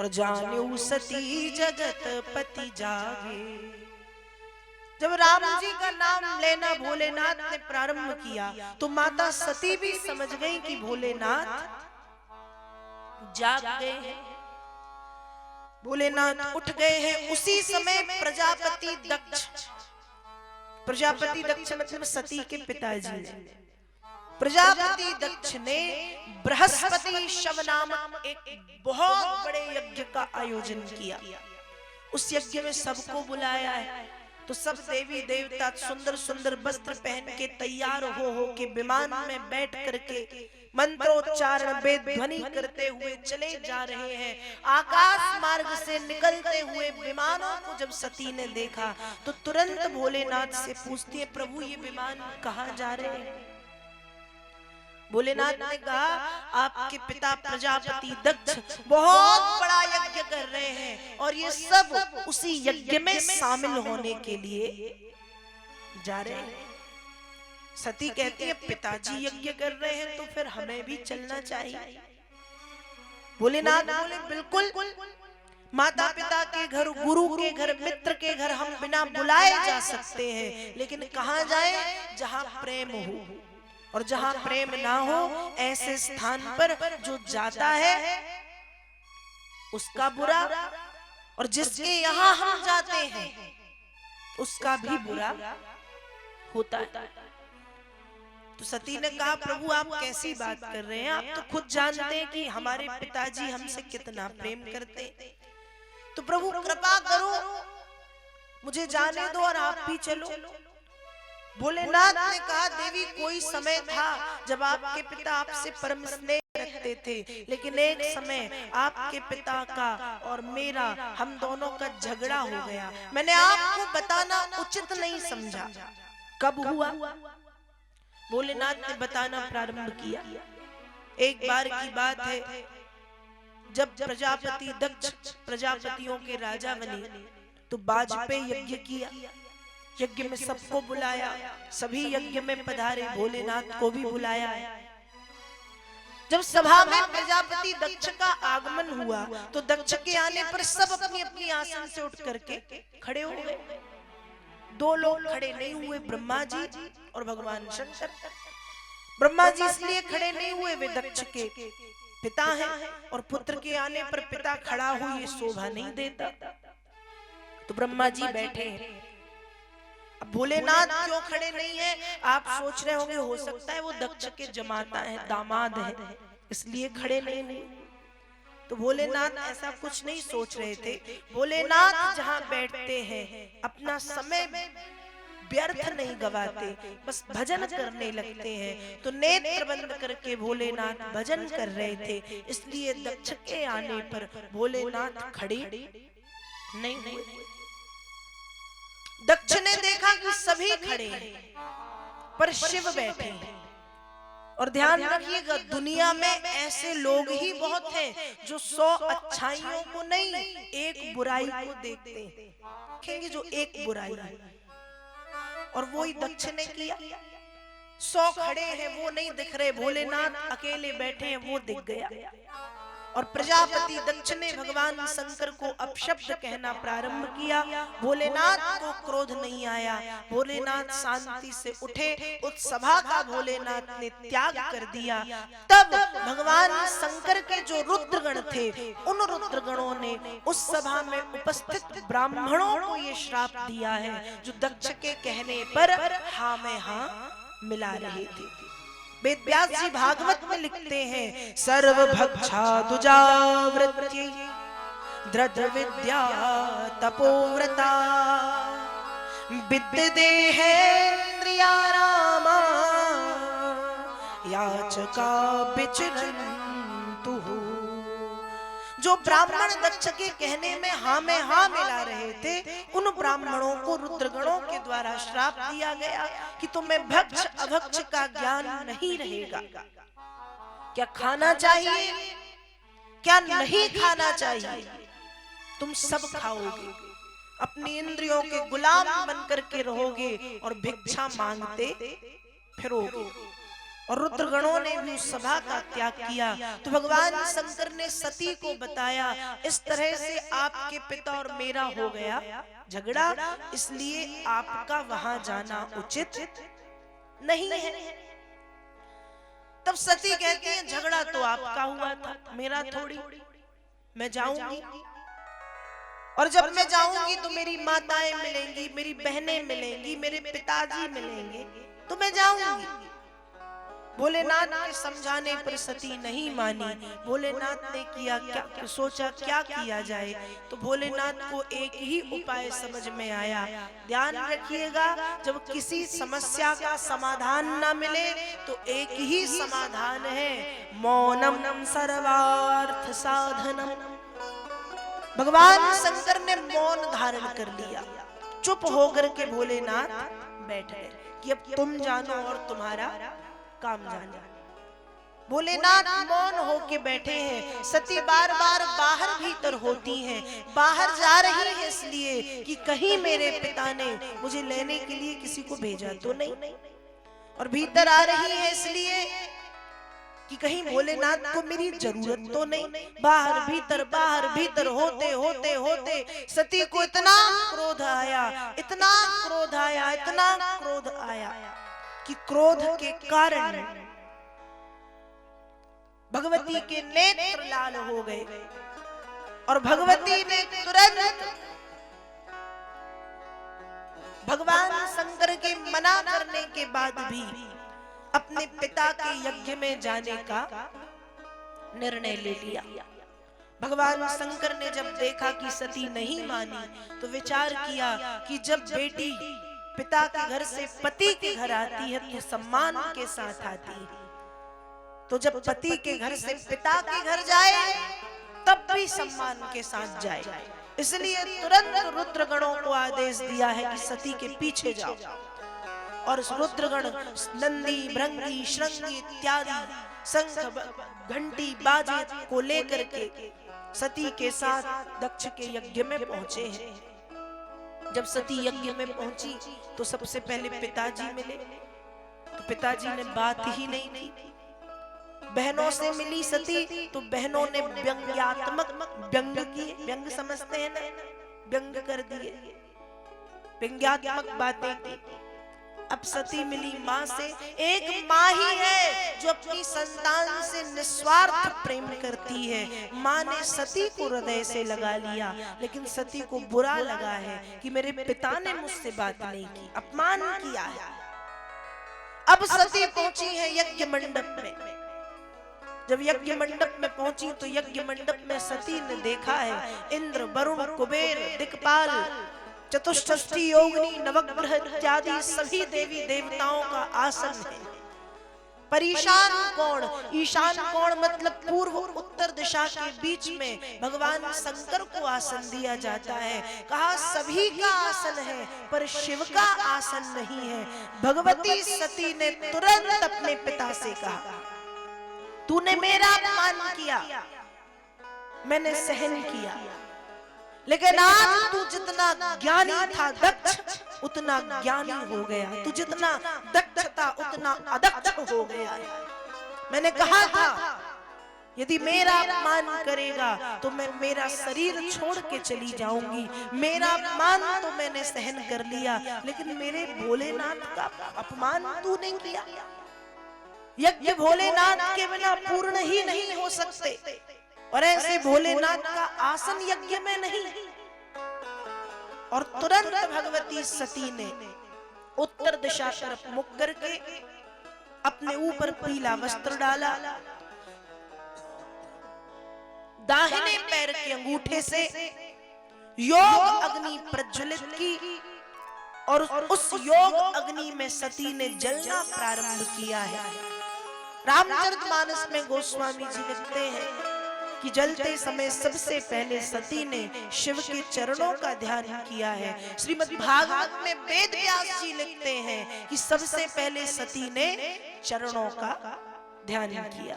और जान्यू सती जगत पति जागे। जब राम जी का नाम लेना भोलेनाथ ने प्रारंभ किया तो माता सती भी समझ गई कि भोलेनाथ जाग गए हैं, भोलेनाथ उठ गए हैं। उसी समय प्रजापति दक्ष मतलब सती के पिताजी, प्रजापति दक्ष ने बृहस्पति शव नामक एक बहुत बड़े यज्ञ का आयोजन किया। उस यज्ञ में सबको बुलाया है। तो सब देवी देवता सुंदर सुंदर वस्त्र पहन के तैयार हो के विमान में बैठ करके मंत्रोच्चारण वेद ध्वनि करते हुए चले जा रहे हैं। आकाश मार्ग से निकलते हुए विमानों को जब सती ने देखा तो तुरंत भोलेनाथ से पूछती है, प्रभु ये विमान कहाँ जा रहे हैं? भोलेनाथ ने कहा, आपके पिता प्रजापति दक्ष बहुत बड़ा यज्ञ कर रहे हैं और ये सब उसी यज्ञ में शामिल होने के लिए जा रहे हैं। सती कहती है, पिताजी यज्ञ कर रहे हैं तो फिर हमें भी चलना चाहिए। भोलेनाथ बोले, बिल्कुल, माता पिता के घर, गुरु के घर, मित्र के घर हम बिना बुलाए जा सकते हैं, लेकिन कहाँ जाए? जहाँ प्रेम हो, और जहां प्रेम ना हो ऐसे स्थान पर जो जाता है उसका बुरा, और जिसके यहाँ हम जाते हैं उसका भी बुरा होता है। तो सती ने कहा, प्रभु आप कैसी बात कर रहे हैं? आप तो खुद जानते हैं कि हमारे पिताजी हमसे कितना प्रेम करते। तो प्रभु कृपा करो, मुझे जाने दो और आप भी चलो। भोलेनाथ ने कहा, देवी कोई समय था जब आपके पिता आपसे परम स्नेह रखते थे, लेकिन एक समय आपके पिता का और मेरा, हम दोनों का झगड़ा हो गया। मैंने आपको बताना उचित नहीं समझा। कब हुआ? भोलेनाथ ने बताना प्रारंभ किया। एक बार की बात है, जब प्रजापति दक्ष प्रजापतियों के राजा बने तो बाज पे यज्ञ किया। यज्ञ में सबको बुलाया, सभी यज्ञ में पधारे, भोलेनाथ को भी बुलाया। जब सभा में प्रजापति दक्ष का आगमन हुआ तो दक्ष के आने पर सब अपनी अपनी आसन से उठ करके खड़े हो गए। दो लोग खड़े नहीं हुए, ब्रह्मा जी और भगवान शंकर। ब्रह्मा जी इसलिए खड़े नहीं हुए, वे दक्ष के पिता हैं और पुत्र के आने पर पिता खड़ा हो ये शोभा नहीं देता। तो ब्रह्मा जी बैठे हैं। अब भोलेनाथ क्यों खड़े नहीं है? आप सोच रहे होंगे, हो सकता है वो दक्ष के जमाता है, दामाद है, इसलिए खड़े नहीं हुए। तो भोलेनाथ ऐसा कुछ नहीं सोच रहे थे। भोलेनाथ जहां बैठते हैं अपना समय व्यर्थ नहीं गवाते, बस भजन करने लगते हैं। तो नेत्र बंद करके भोलेनाथ भजन कर रहे थे, इसलिए दक्ष के आने पर भोलेनाथ खड़े नहीं हुए। दक्ष ने देखा कि सभी खड़े हैं पर शिव बैठे हैं। और ध्यान रखिएगा, दुनिया में ऐसे लोग ही बहुत हैं जो 100 अच्छाइयों को नहीं, एक बुराई को देखते हैं। देखेंगे जो एक बुराई है, और वो ही दक्ष ने किया। 100 खड़े हैं वो नहीं दिख रहे, भोलेनाथ अकेले बैठे हैं वो दिख गया। और प्रजापति दक्ष ने भगवान शंकर को अपशब्द कहना प्रारंभ किया। भोलेनाथ को क्रोध नहीं आया, भोलेनाथ शांति से उठे। उस सभा का भोलेनाथ ने त्याग कर दिया। तब भगवान शंकर के जो रुद्रगण थे, उन रुद्रगणों ने उस सभा में उपस्थित ब्राह्मणों को ये श्राप दिया है, जो दक्ष के कहने पर हाँ में हाँ मिला रहे थे। वेद व्यास जी भागवत में लिखते हैं, सर्वभक्षा दुजावृत्यै दृढ़ विद्या तपोव्रता विद्य देहेन्द्रिया रामा याचका विचरन्तु। जो ब्राह्मण दक्ष के कहने में हाँ मिला रहे थे, उन ब्राह्मणों को रुद्रगणों के द्वारा श्राप दिया गया कि तुम्हें भक्ष अभक्ष का ज्ञान नहीं रहेगा। क्या खाना चाहिए, क्या नहीं खाना चाहिए, तुम सब खाओगे, अपनी इंद्रियों के गुलाम बनकर के रहोगे और भिक्षा मांगते फिरोगे। और रुद्रगणों ने भी उस सभा का त्याग किया। तो भगवान शंकर ने सती को बताया, इस तरह से आपके पिता और मेरा हो गया झगड़ा, इसलिए आपका वहां जाना उचित नहीं है। तब सती कहती है, झगड़ा तो आपका हुआ था, मेरा थोड़ी, मैं जाऊंगी। और जब मैं जाऊंगी तो मेरी माताएं मिलेंगी, मेरी बहनें मिलेंगी, मेरे पिताजी मिलेंगे, तो मैं जाऊंगी। भोलेनाथ के समझाने पर सती नहीं मानी। भोलेनाथ ने किया क्या, सोचा क्या किया जाए। तो भोलेनाथ को एक ही उपाय समझ में आया। ध्यान रखिएगा, जब किसी समस्या का समाधान ना मिले तो एक ही समाधान है, मौनम सर्वार्थ साधनम। भगवान शंकर ने मौन धारण कर लिया, चुप होकर के भोलेनाथ बैठ गए कि अब तुम जानो और तुम्हारा काम जाने। भोलेनाथ मौन होके बैठे हैं। सती बार बार बाहर भीतर होती हैं। बाहर जा रही है इसलिए कि कहीं मेरे पिता ने मुझे लेने के लिए किसी को भेजा तो नहीं, और भीतर आ रही है इसलिए कि कहीं भोलेनाथ को मेरी जरूरत तो नहीं। बाहर भीतर होते होते होते सती को इतना क्रोध आया, इतना क्रोध आया, इतना क्रोध आया कि क्रोध के कारण भगवती के नेत्र लाल हो गए। और भगवती ने तुरंत भगवान शंकर के मना करने के बाद भी अपने पिता के यज्ञ में जाने का निर्णय ले लिया। भगवान शंकर ने जब देखा कि सती नहीं मानी तो विचार किया कि जब बेटी पिता के घर से पति के घर आती है तो सम्मान के साथ आती है, तो जब पति के घर से पिता के घर जाए तब भी सम्मान के साथ जाए। इसलिए तुरंत रुद्रगणों को आदेश दिया है कि सती के पीछे जाओ। और रुद्रगण नंदी, भृंगी, श्रृंगी इत्यादि शंख घंटी बाजे को लेकर के सती के साथ दक्ष के यज्ञ में पहुंचे हैं। जब सती यज्ञ में पहुंची तो सबसे पहले पिताजी मिले, तो पिताजी ने बात ही नहीं की। बहनों से मिली सती तो बहनों ने व्यंग्यात्मक व्यंग किए, व्यंग समझते हैं ना, व्यंग कर दिए, व्यंग्यात्मक बातें की। अब सती मिली माँ से। एक माँ ही है जो अपनी संतान से निस्वार्थ प्रेम करती है। माँ ने सती को हृदय से लगा लिया, लेकिन सती को बुरा लगा है कि मेरे पिता ने मुझसे बात नहीं की, अपमान किया है। अब सती पहुंची है यज्ञ मंडप में। जब यज्ञ मंडप में पहुंची तो यज्ञ मंडप में सती ने देखा है इंद्र, वरुण, कुबेर, दिक्पाल, चतुष्षष्टि योगिनी, नवग्रह इत्यादि सभी देवी देवताओं का आसन है। परीशान कोण, ईशान कोण मतलब पूर्व उत्तर दिशा के बीच में भगवान शंकर को आसन दिया जाता है। कहा सभी का आसन है पर शिव का आसन नहीं है। भगवती सती ने तुरंत अपने पिता से कहा, तूने मेरा अपमान किया, मैंने सहन किया, लेकिन आज तू जितना ज्ञानी था दक्ष उतना ज्ञानी हो गया, तू जितना दक्ष था उतना अदक्ष हो गया। मैंने कहा था यदि मेरा अपमान करेगा तो मैं मेरा शरीर छोड़ के चली जाऊंगी। मेरा अपमान तो मैंने सहन कर लिया, लेकिन मेरे भोलेनाथ का अपमान तू नहीं किया। यज्ञ भोलेनाथ के बिना पूर्ण ही नहीं हो सकते, और ऐसे भोलेनाथ का आसन यज्ञ में नहीं। और तुरंत भगवती सती ने उत्तर दिशा तरफ मुख करके अपने ऊपर पीला वस्त्र डाला, दाहिने पैर के अंगूठे से योग अग्नि प्रज्वलित की, और उस योग अग्नि में सती ने जलना प्रारंभ किया है। रामचरितमानस में गोस्वामी जी लिखते हैं कि जलते समय सबसे पहले सती ने शिव के चरणों का ध्यान किया है। श्रीमद् भागवत में वेद व्यास जी लिखते हैं कि सबसे पहले सती ने चरणों का ध्यान किया।